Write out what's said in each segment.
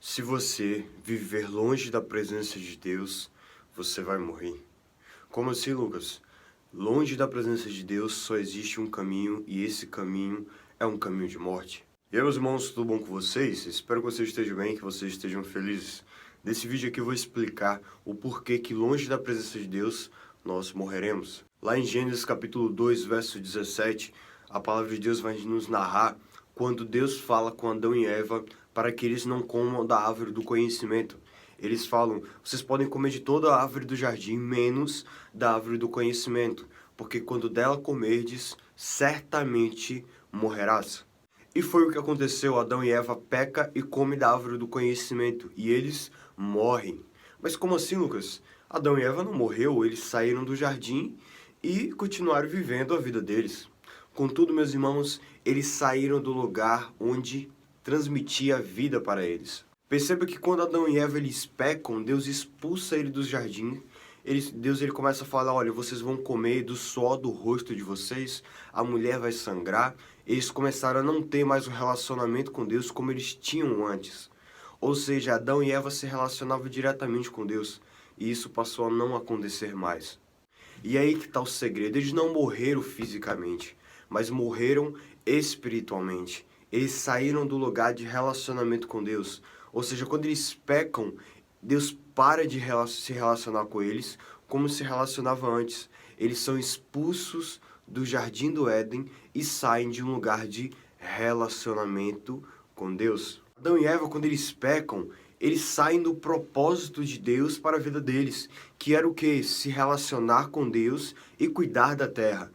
Se você viver longe da presença de Deus, você vai morrer. Como assim, Lucas? Longe da presença de Deus só existe um caminho e esse caminho é um caminho de morte. E aí, meus irmãos, tudo bom com vocês? Espero que vocês estejam bem, que vocês estejam felizes. Nesse vídeo aqui eu vou explicar o porquê que longe da presença de Deus nós morreremos. Lá em Gênesis capítulo 2, verso 17, a palavra de Deus vai nos narrar quando Deus fala com Adão e Eva para que eles não comam da árvore do conhecimento. Eles falam, vocês podem comer de toda a árvore do jardim, menos da árvore do conhecimento, porque quando dela comerdes, certamente morrerás. E foi o que aconteceu, Adão e Eva peca e come da árvore do conhecimento, e eles morrem. Mas como assim, Lucas? Adão e Eva não morreu, eles saíram do jardim e continuaram vivendo a vida deles. Contudo, meus irmãos, eles saíram do lugar onde transmitia vida para eles. Perceba que quando Adão e Eva eles pecam, Deus expulsa eles do jardim. Deus começa a falar, olha, vocês vão comer do suor do rosto de vocês, a mulher vai sangrar. Eles começaram a não ter mais um relacionamento com Deus como eles tinham antes. Ou seja, Adão e Eva se relacionavam diretamente com Deus, e isso passou a não acontecer mais. E aí que está o segredo, eles não morreram fisicamente, mas morreram espiritualmente. Eles saíram do lugar de relacionamento com Deus. Ou seja, quando eles pecam, Deus para de se relacionar com eles como se relacionava antes. Eles são expulsos do jardim do Éden e saem de um lugar de relacionamento com Deus. Adão e Eva, quando eles pecam, eles saem do propósito de Deus para a vida deles, que era o quê? Se relacionar com Deus e cuidar da terra.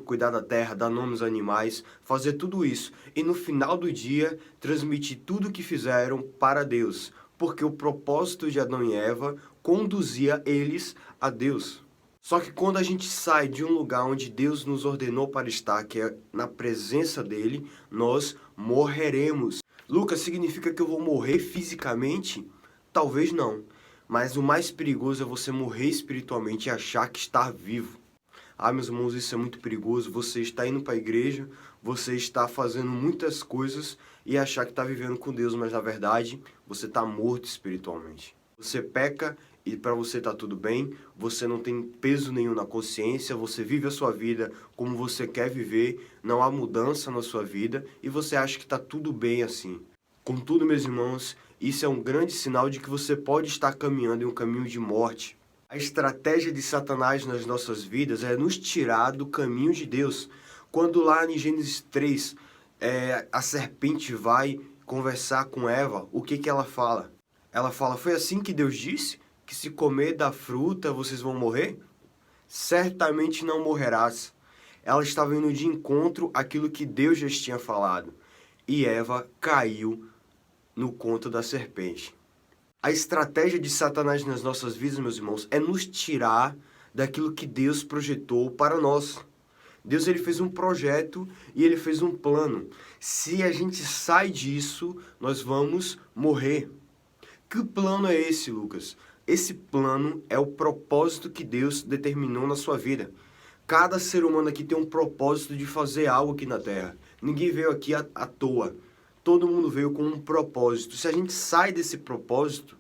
Cuidar da terra, dar nome aos animais, fazer tudo isso. E no final do dia, transmitir tudo o que fizeram para Deus. Porque o propósito de Adão e Eva conduzia eles a Deus. Só que quando a gente sai de um lugar onde Deus nos ordenou para estar, que é na presença dele, nós morreremos. Lucas, significa que eu vou morrer fisicamente? Talvez não. Mas o mais perigoso é você morrer espiritualmente e achar que está vivo. Ah, meus irmãos, isso é muito perigoso. Você está indo para a igreja, você está fazendo muitas coisas e achar que está vivendo com Deus, mas na verdade você está morto espiritualmente. Você peca e para você está tudo bem, você não tem peso nenhum na consciência, você vive a sua vida como você quer viver, não há mudança na sua vida e você acha que está tudo bem assim. Contudo, meus irmãos, isso é um grande sinal de que você pode estar caminhando em um caminho de morte. A estratégia de Satanás nas nossas vidas é nos tirar do caminho de Deus. Quando lá em Gênesis 3, a serpente vai conversar com Eva, o que ela fala? Ela fala, foi assim que Deus disse? Que se comer da fruta vocês vão morrer? Certamente não morrerás. Ela estava indo de encontro àquilo que Deus já tinha falado. E Eva caiu no conto da serpente. A estratégia de Satanás nas nossas vidas, meus irmãos, é nos tirar daquilo que Deus projetou para nós. Deus ele fez um projeto e ele fez um plano. Se a gente sai disso, nós vamos morrer. Que plano é esse, Lucas? Esse plano é o propósito que Deus determinou na sua vida. Cada ser humano aqui tem um propósito de fazer algo aqui na Terra. Ninguém veio aqui à toa. Todo mundo veio com um propósito. Se a gente sai desse propósito,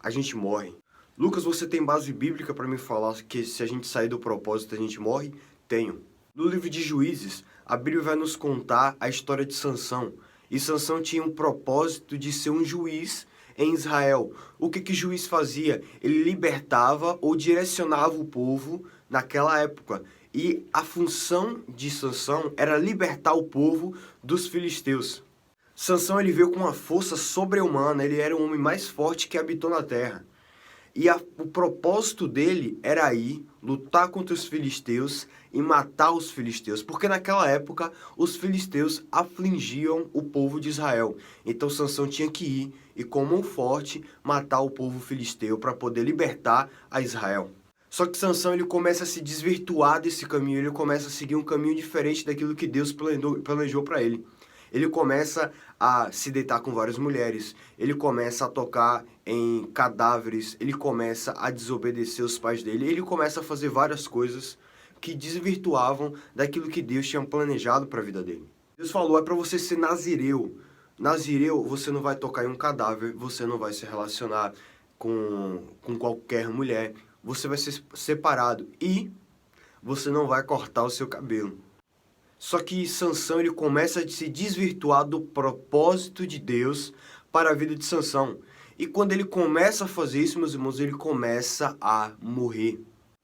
a gente morre. Lucas, você tem base bíblica para me falar que se a gente sair do propósito, a gente morre? Tenho. No livro de Juízes, a Bíblia vai nos contar a história de Sansão. E Sansão tinha um propósito de ser um juiz em Israel. O que juiz fazia? Ele libertava ou direcionava o povo naquela época. E a função de Sansão era libertar o povo dos filisteus. Sansão ele veio com uma força sobre-humana, ele era o homem mais forte que habitou na terra. E o propósito dele era ir, lutar contra os filisteus e matar os filisteus. Porque naquela época, os filisteus afligiam o povo de Israel. Então Sansão tinha que ir e, com mão forte, matar o povo filisteu para poder libertar a Israel. Só que Sansão ele começa a se desvirtuar desse caminho, ele começa a seguir um caminho diferente daquilo que Deus planejou para ele. Ele começa a se deitar com várias mulheres, ele começa a tocar em cadáveres, ele começa a desobedecer os pais dele, ele começa a fazer várias coisas que desvirtuavam daquilo que Deus tinha planejado para a vida dele. Deus falou, é para você ser nazireu, Nazireu, você não vai tocar em um cadáver, você não vai se relacionar com qualquer mulher, você vai ser separado e você não vai cortar o seu cabelo. Só que Sansão ele começa a se desvirtuar do propósito de Deus para a vida de Sansão. E quando ele começa a fazer isso, meus irmãos, ele começa a morrer.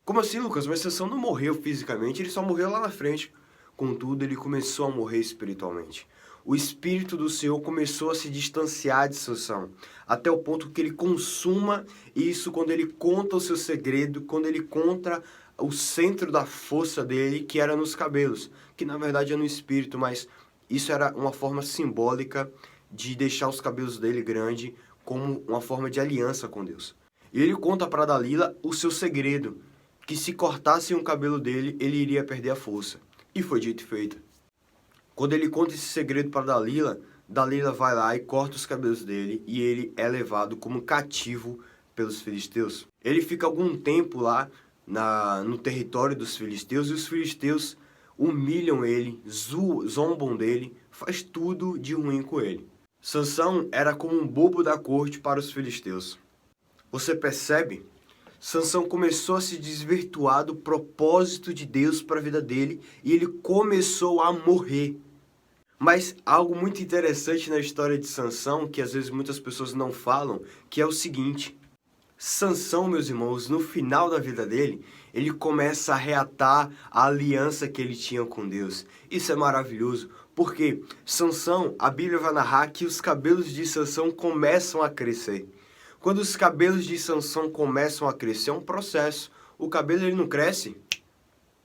Como assim, Lucas? Mas Sansão não morreu fisicamente, ele só morreu lá na frente. Contudo, ele começou a morrer espiritualmente. O Espírito do Senhor começou a se distanciar de Sansão, até o ponto que ele consuma isso quando ele conta o seu segredo, quando ele conta o centro da força dele, que era nos cabelos, que na verdade é no espírito, mas isso era uma forma simbólica de deixar os cabelos dele grande como uma forma de aliança com Deus. E ele conta para Dalila o seu segredo, que se cortassem o cabelo dele, ele iria perder a força. E foi dito e feito. Quando ele conta esse segredo para Dalila, Dalila vai lá e corta os cabelos dele e ele é levado como cativo pelos filisteus. Ele fica algum tempo lá no território dos filisteus e os filisteus humilham ele, zombam dele, faz tudo de ruim com ele. Sansão era como um bobo da corte para os filisteus. Você percebe? Sansão começou a se desvirtuar do propósito de Deus para a vida dele e ele começou a morrer. Mas algo muito interessante na história de Sansão, que às vezes muitas pessoas não falam, que é o seguinte: Sansão, meus irmãos, no final da vida dele, ele começa a reatar a aliança que ele tinha com Deus. Isso é maravilhoso, porque Sansão, a Bíblia vai narrar que os cabelos de Sansão começam a crescer. Quando os cabelos de Sansão começam a crescer, é um processo. O cabelo ele não cresce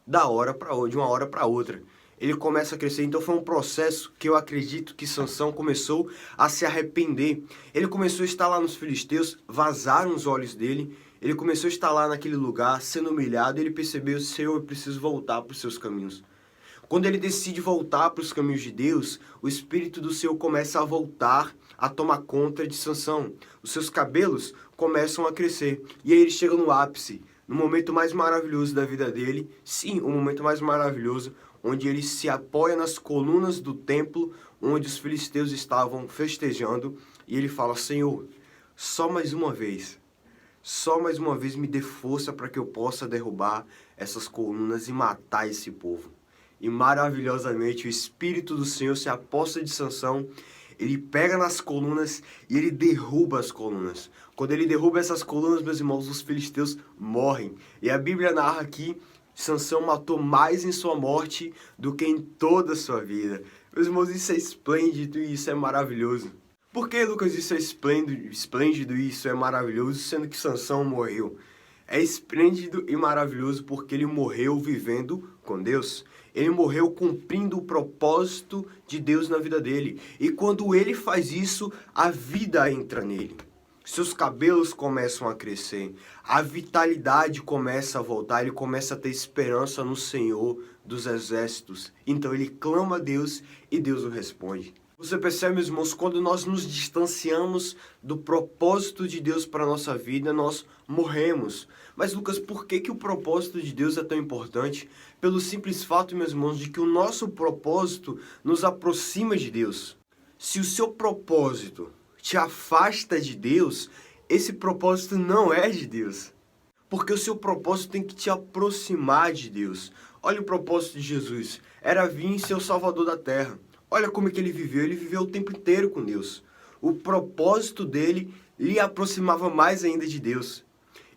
de uma hora para outra. Ele começa a crescer, então foi um processo que eu acredito que Sansão começou a se arrepender. Ele começou a estar lá nos filisteus, vazaram os olhos dele, ele começou a estar lá naquele lugar, sendo humilhado, e ele percebeu: Senhor, eu preciso voltar para os seus caminhos. Quando ele decide voltar para os caminhos de Deus, o Espírito do Senhor começa a voltar, a tomar conta de Sansão. Os seus cabelos começam a crescer, e aí ele chega no ápice, no momento mais maravilhoso da vida dele, sim, o momento mais maravilhoso, onde ele se apoia nas colunas do templo, onde os filisteus estavam festejando, e ele fala: Senhor, só mais uma vez me dê força para que eu possa derrubar essas colunas e matar esse povo. E maravilhosamente o Espírito do Senhor se aposta de Sansão, ele pega nas colunas e ele derruba as colunas. Quando ele derruba essas colunas, meus irmãos, os filisteus morrem. E a Bíblia narra aqui: Sansão matou mais em sua morte do que em toda a sua vida. Meus irmãos, isso é esplêndido e isso é maravilhoso. Por que, Lucas, isso é esplêndido e isso é maravilhoso, sendo que Sansão morreu? É esplêndido e maravilhoso porque ele morreu vivendo com Deus. Ele morreu cumprindo o propósito de Deus na vida dele. E quando ele faz isso, a vida entra nele. Seus cabelos começam a crescer, a vitalidade começa a voltar, ele começa a ter esperança no Senhor dos exércitos. Então ele clama a Deus e Deus o responde. Você percebe, meus irmãos, quando nós nos distanciamos do propósito de Deus para a nossa vida, nós morremos. Mas, Lucas, por que o propósito de Deus é tão importante? Pelo simples fato, meus irmãos, de que o nosso propósito nos aproxima de Deus. Se o seu propósito te afasta de Deus, esse propósito não é de Deus. Porque o seu propósito tem que te aproximar de Deus. Olha o propósito de Jesus, era vir ser o Salvador da terra. Olha como é que ele viveu o tempo inteiro com Deus. O propósito dele lhe aproximava mais ainda de Deus.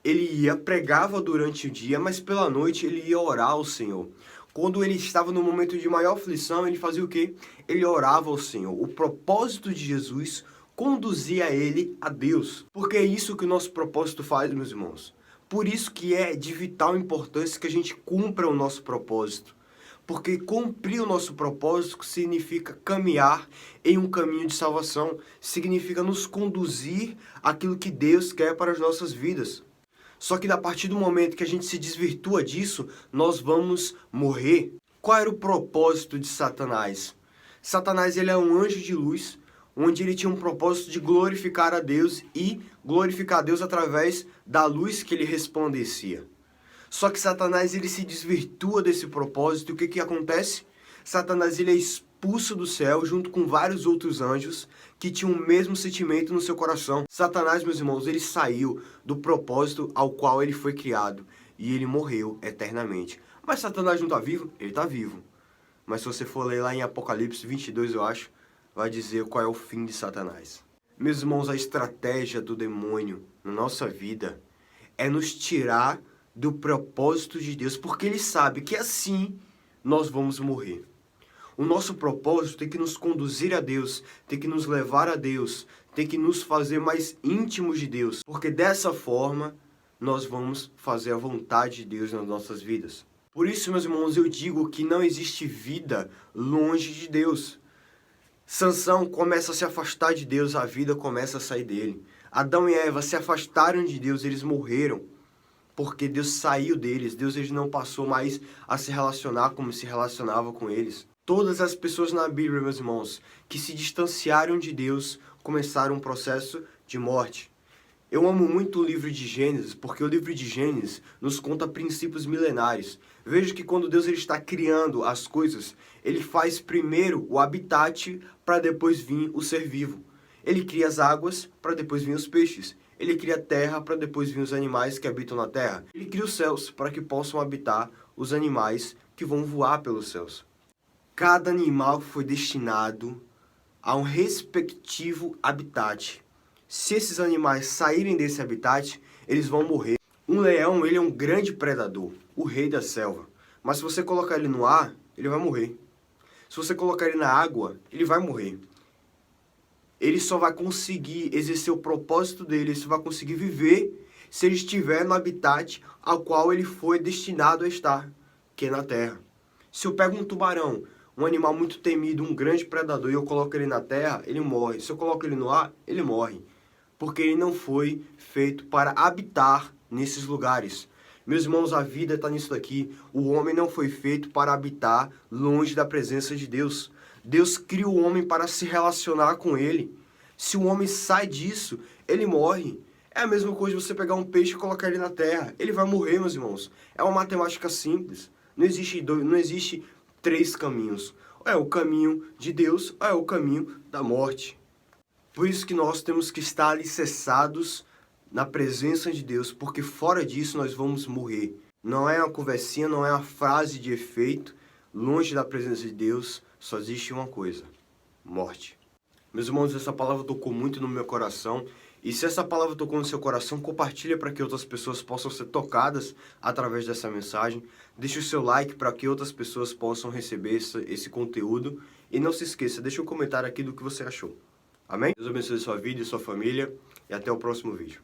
Ele pregava durante o dia, mas pela noite ele ia orar ao Senhor. Quando ele estava no momento de maior aflição, ele fazia o quê? Ele orava ao Senhor. O propósito de Jesus conduzia ele a Deus. Porque é isso que o nosso propósito faz, meus irmãos. Por isso que é de vital importância que a gente cumpra o nosso propósito. Porque cumprir o nosso propósito significa caminhar em um caminho de salvação. Significa nos conduzir àquilo que Deus quer para as nossas vidas. Só que a partir do momento que a gente se desvirtua disso, nós vamos morrer. Qual era o propósito de Satanás? Satanás ele é um anjo de luz, onde ele tinha um propósito de glorificar a Deus e glorificar a Deus através da luz que ele resplandecia. Só que Satanás ele se desvirtua desse propósito e o que acontece? Satanás ele é expulso expulso do céu junto com vários outros anjos que tinham o mesmo sentimento no seu coração. Satanás, meus irmãos, ele saiu do propósito ao qual ele foi criado e ele morreu eternamente. Mas Satanás não está vivo? Ele está vivo. Mas se você for ler lá em Apocalipse 22, eu acho, vai dizer qual é o fim de Satanás. Meus irmãos, a estratégia do demônio na nossa vida é nos tirar do propósito de Deus, porque ele sabe que assim nós vamos morrer. O nosso propósito tem que nos conduzir a Deus, tem que nos levar a Deus, tem que nos fazer mais íntimos de Deus, porque dessa forma nós vamos fazer a vontade de Deus nas nossas vidas. Por isso, meus irmãos, eu digo que não existe vida longe de Deus. Sansão começa a se afastar de Deus, a vida começa a sair dele. Adão e Eva se afastaram de Deus, eles morreram, porque Deus saiu deles. Deus ele não passou mais a se relacionar como se relacionava com eles. Todas as pessoas na Bíblia, meus irmãos, que se distanciaram de Deus, começaram um processo de morte. Eu amo muito o livro de Gênesis, porque o livro de Gênesis nos conta princípios milenares. Veja que quando Deus ele está criando as coisas, ele faz primeiro o habitat para depois vir o ser vivo. Ele cria as águas para depois vir os peixes. Ele cria a terra para depois vir os animais que habitam na terra. Ele cria os céus para que possam habitar os animais que vão voar pelos céus. Cada animal foi destinado a um respectivo habitat. Se esses animais saírem desse habitat, eles vão morrer. Um leão, ele é um grande predador, o rei da selva. Mas se você colocar ele no ar, ele vai morrer. Se você colocar ele na água, ele vai morrer. Ele só vai conseguir exercer o propósito dele, ele só vai conseguir viver se ele estiver no habitat ao qual ele foi destinado a estar, que é na terra. Se eu pego um tubarão, um animal muito temido, um grande predador, e eu coloco ele na terra, ele morre. Se eu coloco ele no ar, ele morre. Porque ele não foi feito para habitar nesses lugares. Meus irmãos, a vida está nisso daqui. O homem não foi feito para habitar longe da presença de Deus. Deus cria o homem para se relacionar com ele. Se o homem sai disso, ele morre. É a mesma coisa de você pegar um peixe e colocar ele na terra. Ele vai morrer, meus irmãos. É uma matemática simples. Não existe três caminhos. Ou é o caminho de Deus, ou é o caminho da morte. Por isso que nós temos que estar alicerçados na presença de Deus, porque fora disso nós vamos morrer. Não é uma conversinha, não é uma frase de efeito. Longe da presença de Deus só existe uma coisa: morte. Meus irmãos, essa palavra tocou muito no meu coração. E se essa palavra tocou no seu coração, compartilha para que outras pessoas possam ser tocadas através dessa mensagem. Deixe o seu like para que outras pessoas possam receber esse conteúdo. E não se esqueça, deixe um comentário aqui do que você achou. Amém? Deus abençoe sua vida e sua família. E até o próximo vídeo.